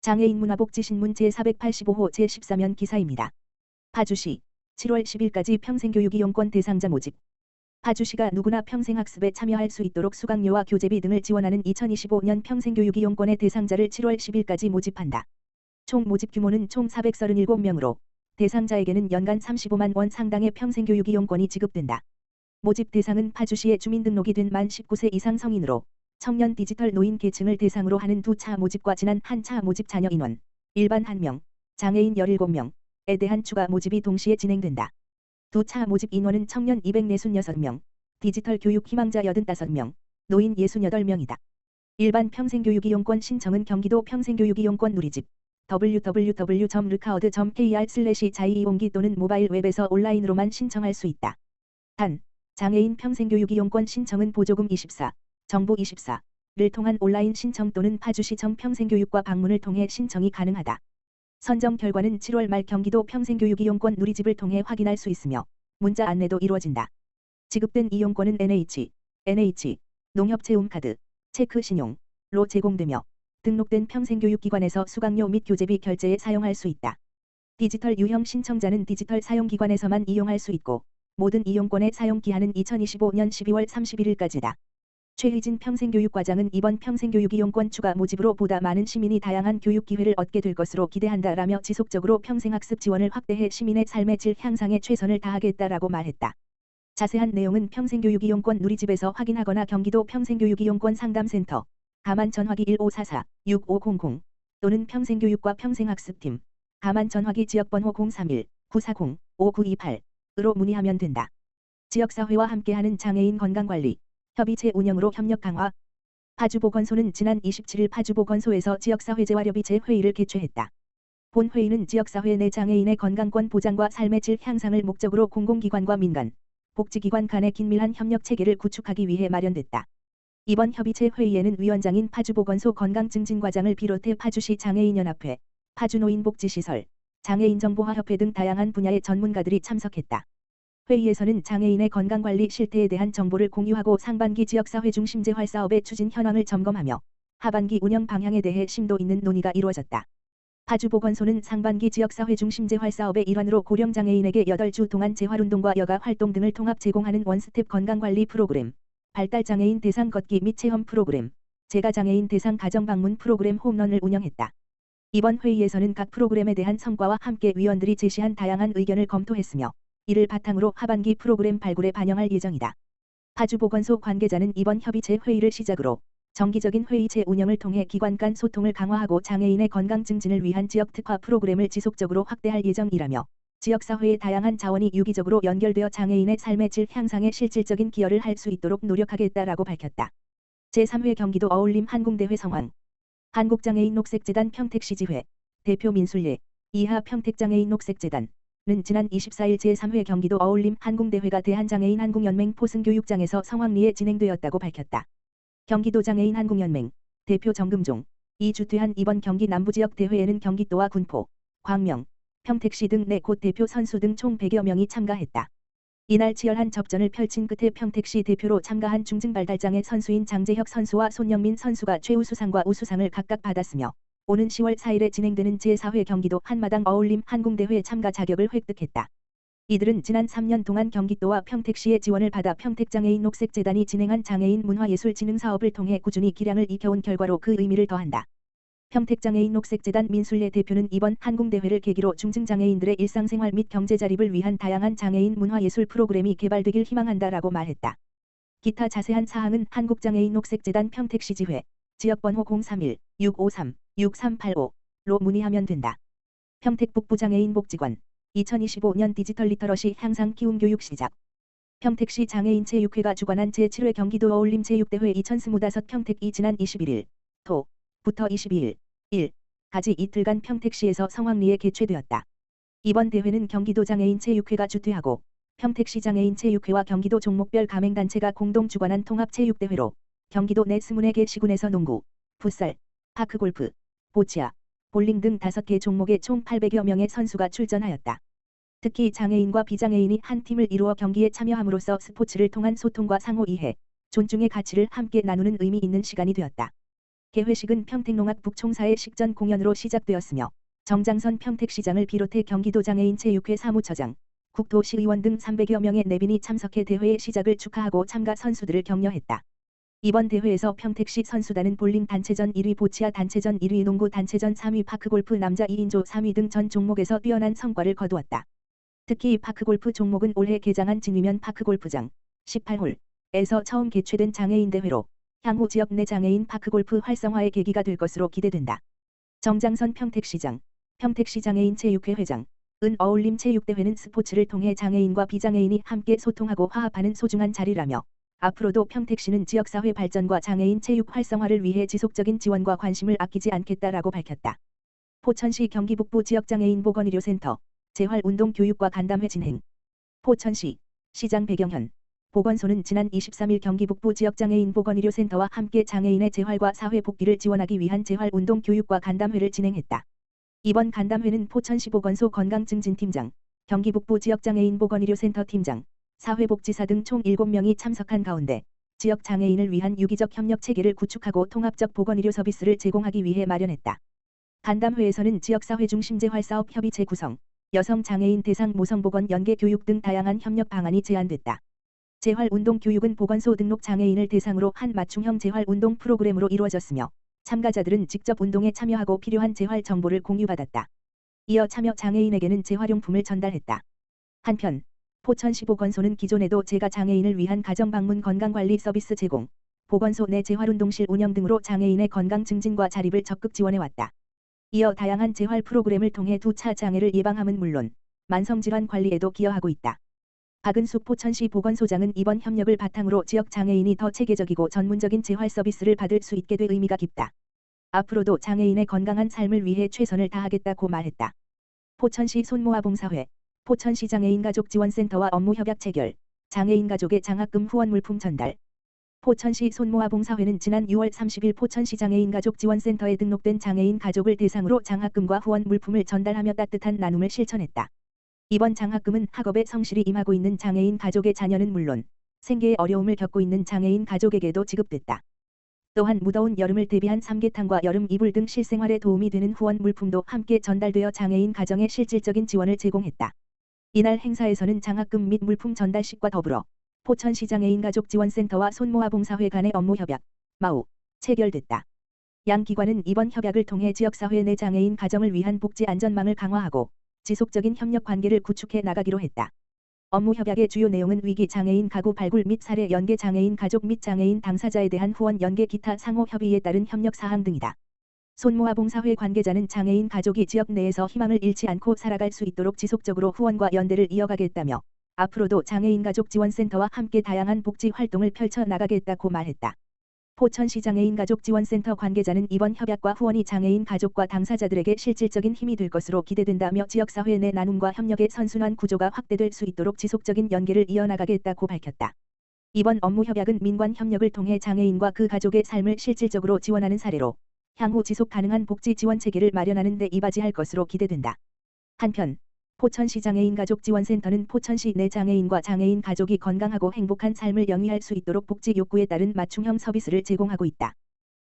장애인 문화복지신문 제485호 제14면 기사입니다. 파주시 7월 10일까지 평생교육이용권 대상자 모집. 파주시가 누구나 평생학습에 참여할 수 있도록 수강료와 교재비 등을 지원하는 2025년 평생교육이용권의 대상자를 7월 10일까지 모집한다. 총 모집 규모는 총 437명으로 대상자에게는 연간 35만 원 상당의 평생교육이용권이 지급된다. 모집 대상은 파주시에 주민등록이 된 만 19세 이상 성인으로 청년 디지털 노인 계층을 대상으로 하는 두 차 모집과 지난 한 차 모집 자녀 인원, 일반 1명, 장애인 17명에 대한 추가 모집이 동시에 진행된다. 두 차 모집 인원은 청년 246명, 디지털 교육 희망자 85명, 노인 68명이다. 일반 평생교육이용권 신청은 경기도 평생교육이용권 누리집 www.rkaud.kr/자이이용기 또는 모바일 웹에서 온라인으로만 신청할 수 있다. 단, 장애인 평생교육이용권 신청은 보조금 24, 정보 24를 통한 온라인 신청 또는 파주시청 평생교육과 방문을 통해 신청이 가능하다. 선정 결과는 7월 말 경기도 평생교육이용권 누리집을 통해 확인할 수 있으며 문자 안내도 이루어진다. 지급된 이용권은 NH, 농협체험카드, 체크신용로 제공되며 등록된 평생교육기관에서 수강료 및 교재비 결제에 사용할 수 있다. 디지털 유형 신청자는 디지털 사용기관에서만 이용할 수 있고 모든 이용권의 사용기한은 2025년 12월 31일까지다. 최희진 평생교육과장은 이번 평생교육이용권 추가 모집으로 보다 많은 시민이 다양한 교육 기회를 얻게 될 것으로 기대한다라며 지속적으로 평생학습 지원을 확대해 시민의 삶의 질 향상에 최선을 다하겠다라고 말했다. 자세한 내용은 평생교육이용권 누리집에서 확인하거나 경기도 평생교육이용권 상담센터 가만 전화기 1544-6500 또는 평생교육과 평생학습팀 가만 전화기 지역번호 031-940-5928으로 문의하면 된다. 지역사회와 함께하는 장애인 건강관리 협의체 운영으로 협력 강화. 파주보건소는 지난 27일 파주보건소에서 지역사회 재활협의체 회의를 개최했다. 본 회의는 지역사회 내 장애인의 건강권 보장과 삶의 질 향상을 목적으로 공공기관과 민간, 복지기관 간의 긴밀한 협력 체계를 구축하기 위해 마련됐다. 이번 협의체 회의에는 위원장인 파주보건소 건강증진과장을 비롯해 파주시 장애인연합회, 파주노인복지시설, 장애인정보화협회 등 다양한 분야의 전문가들이 참석했다. 회의에서는 장애인의 건강관리 실태에 대한 정보를 공유하고 상반기 지역사회 중심 재활사업의 추진 현황을 점검하며 하반기 운영 방향에 대해 심도 있는 논의가 이루어졌다. 파주보건소는 상반기 지역사회 중심 재활사업의 일환으로 고령장애인에게 8주 동안 재활운동과 여가 활동 등을 통합 제공하는 원스텝 건강관리 프로그램, 발달장애인 대상 걷기 및 체험 프로그램, 재가장애인 대상 가정방문 프로그램 홈런을 운영했다. 이번 회의에서는 각 프로그램에 대한 성과와 함께 위원들이 제시한 다양한 의견을 검토했으며 이를 바탕으로 하반기 프로그램 발굴에 반영할 예정이다. 파주보건소 관계자는 이번 협의체 회의를 시작으로 정기적인 회의체 운영을 통해 기관 간 소통을 강화하고 장애인의 건강 증진을 위한 지역 특화 프로그램을 지속적으로 확대할 예정이라며 지역사회의 다양한 자원이 유기적으로 연결되어 장애인의 삶의 질 향상에 실질적인 기여를 할 수 있도록 노력하겠다라고 밝혔다. 제3회 경기도 어울림 한궁대회 상황. 한국장애인 녹색재단 평택시지회 대표 민술예 이하 평택장애인 녹색재단 는 지난 24일 제3회 경기도 어울림 한궁대회가 대한장애인 한국연맹 포승교육장에서 성황리에 진행되었다고 밝혔다. 경기도 장애인 한국연맹 대표 정금종 이 주최한 이번 경기 남부지역 대회에는 경기도와 군포, 광명, 평택시 등 4곳 대표 선수 등 총 100여 명이 참가했다. 이날 치열한 접전을 펼친 끝에 평택시 대표로 참가한 중증발달장애 선수인 장재혁 선수와 손영민 선수가 최우수상과 우수상을 각각 받았으며 오는 10월 4일에 진행되는 제4회 경기도 한마당 어울림 한궁대회 참가 자격을 획득했다. 이들은 지난 3년 동안 경기도와 평택시의 지원을 받아 평택장애인 녹색재단이 진행한 장애인 문화예술 진흥 사업을 통해 꾸준히 기량을 익혀온 결과로 그 의미를 더한다. 평택장애인 녹색재단 민술예 대표는 이번 한궁대회를 계기로 중증장애인들의 일상생활 및 경제자립을 위한 다양한 장애인 문화예술 프로그램이 개발되길 희망한다라고 말했다. 기타 자세한 사항은 한국장애인 녹색재단 평택시지회 지역번호 031-653-6385로 문의하면 된다. 평택북부장애인 복지관 2025년 디지털 리터러시 향상 키움 교육 시작. 평택시 장애인체육회가 주관한 제7회 경기도 어울림 제6대회 2025 평택이 지난 21일 토부터 22일 일까지 이틀간 평택시에서 성황리에 개최되었다. 이번 대회는 경기도 장애인체육회가 주최하고 평택시 장애인체육회와 경기도 종목별 가맹단체가 공동 주관한 통합체육대회로 경기도 내 24개 시군에서 농구, 풋살, 파크골프, 보치아, 볼링 등 5개 종목에 총 800여 명의 선수가 출전하였다. 특히 장애인과 비장애인이 한 팀을 이루어 경기에 참여함으로써 스포츠를 통한 소통과 상호 이해, 존중의 가치를 함께 나누는 의미 있는 시간이 되었다. 개회식은 평택농악 북총사의 식전 공연으로 시작되었으며 정장선 평택시장을 비롯해 경기도 장애인 체육회 사무처장, 국토시의원 등 300여 명의 내빈이 참석해 대회의 시작을 축하하고 참가 선수들을 격려했다. 이번 대회에서 평택시 선수단은 볼링 단체전 1위, 보치아 단체전 1위, 농구 단체전 3위, 파크골프 남자 2인조 3위 등 전 종목에서 뛰어난 성과를 거두었다. 특히 파크골프 종목은 올해 개장한 진위면 파크골프장 18홀에서 처음 개최된 장애인 대회로 향후 지역 내 장애인 파크골프 활성화의 계기가 될 것으로 기대된다. 정장선 평택시장, 평택시 장애인 체육회 회장, 은 어울림 체육대회는 스포츠를 통해 장애인과 비장애인이 함께 소통하고 화합하는 소중한 자리라며 앞으로도 평택시는 지역사회 발전과 장애인 체육 활성화를 위해 지속적인 지원과 관심을 아끼지 않겠다라고 밝혔다. 포천시 경기북부 지역장애인 보건의료센터 재활운동교육과 간담회 진행. 포천시 시장 배경현 보건소는 지난 23일 경기북부 지역장애인 보건의료센터와 함께 장애인의 재활과 사회복귀를 지원하기 위한 재활운동교육과 간담회를 진행했다. 이번 간담회는 포천시 보건소 건강증진팀장, 경기북부 지역장애인 보건의료센터 팀장, 사회복지사 등 총 7명이 참석한 가운데 지역 장애인을 위한 유기적 협력 체계를 구축하고 통합적 보건의료 서비스를 제공하기 위해 마련했다. 간담회에서는 지역사회 중심 재활사업 협의 재구성, 여성 장애인 대상 모성보건 연계 교육 등 다양한 협력 방안이 제안됐다. 재활운동교육은 보건소 등록 장애인을 대상으로 한 맞춤형 재활운동 프로그램으로 이루어졌으며 참가자들은 직접 운동에 참여하고 필요한 재활 정보를 공유받았다. 이어 참여 장애인에게는 재활용품을 전달했다. 한편 포천시 보건소는 기존에도 재가 장애인을 위한 가정방문 건강관리 서비스 제공, 보건소 내 재활운동실 운영 등으로 장애인의 건강 증진과 자립을 적극 지원해왔다. 이어 다양한 재활 프로그램을 통해 2차 장애를 예방함은 물론 만성질환 관리에도 기여하고 있다. 박은숙 포천시 보건소장은 이번 협력을 바탕으로 지역 장애인이 더 체계적이고 전문적인 재활 서비스를 받을 수 있게 돼 의미가 깊다. 앞으로도 장애인의 건강한 삶을 위해 최선을 다하겠다고 말했다. 포천시 손모아봉사회, 포천시 장애인가족지원센터와 업무협약 체결, 장애인 가족의 장학금 후원 물품 전달. 포천시 손모아봉사회는 지난 6월 30일 포천시 장애인가족지원센터에 등록된 장애인 가족을 대상으로 장학금과 후원 물품을 전달하며 따뜻한 나눔을 실천했다. 이번 장학금은 학업에 성실히 임하고 있는 장애인 가족의 자녀는 물론 생계에 어려움을 겪고 있는 장애인 가족에게도 지급됐다. 또한 무더운 여름을 대비한 삼계탕과 여름 이불 등 실생활에 도움이 되는 후원 물품도 함께 전달되어 장애인 가정에 실질적인 지원을 제공했다. 이날 행사에서는 장학금 및 물품 전달식과 더불어 포천시 장애인가족지원센터와 손모아봉사회 간의 업무협약, 마우, 체결됐다. 양 기관은 이번 협약을 통해 지역사회 내 장애인 가정을 위한 복지 안전망을 강화하고 지속적인 협력 관계를 구축해 나가기로 했다. 업무협약의 주요 내용은 위기 장애인 가구 발굴 및 사례 연계 장애인 가족 및 장애인 당사자에 대한 후원 연계 기타 상호 협의에 따른 협력 사항 등이다. 손모아봉사회 관계자는 장애인 가족이 지역 내에서 희망을 잃지 않고 살아갈 수 있도록 지속적으로 후원과 연대를 이어가겠다며 앞으로도 장애인가족지원센터와 함께 다양한 복지 활동을 펼쳐 나가겠다고 말했다. 포천시 장애인가족지원센터 관계자는 이번 협약과 후원이 장애인 가족과 당사자들에게 실질적인 힘이 될 것으로 기대된다며 지역사회 내 나눔과 협력의 선순환 구조가 확대될 수 있도록 지속적인 연계를 이어나가겠다고 밝혔다. 이번 업무협약은 민관 협력을 통해 장애인과 그 가족의 삶을 실질적으로 지원하는 사례로 향후 지속 가능한 복지 지원 체계를 마련하는 데 이바지할 것으로 기대된다. 한편 포천시 장애인가족지원센터는 포천시 내 장애인과 장애인 가족이 건강하고 행복한 삶을 영위할 수 있도록 복지 욕구에 따른 맞춤형 서비스를 제공하고 있다.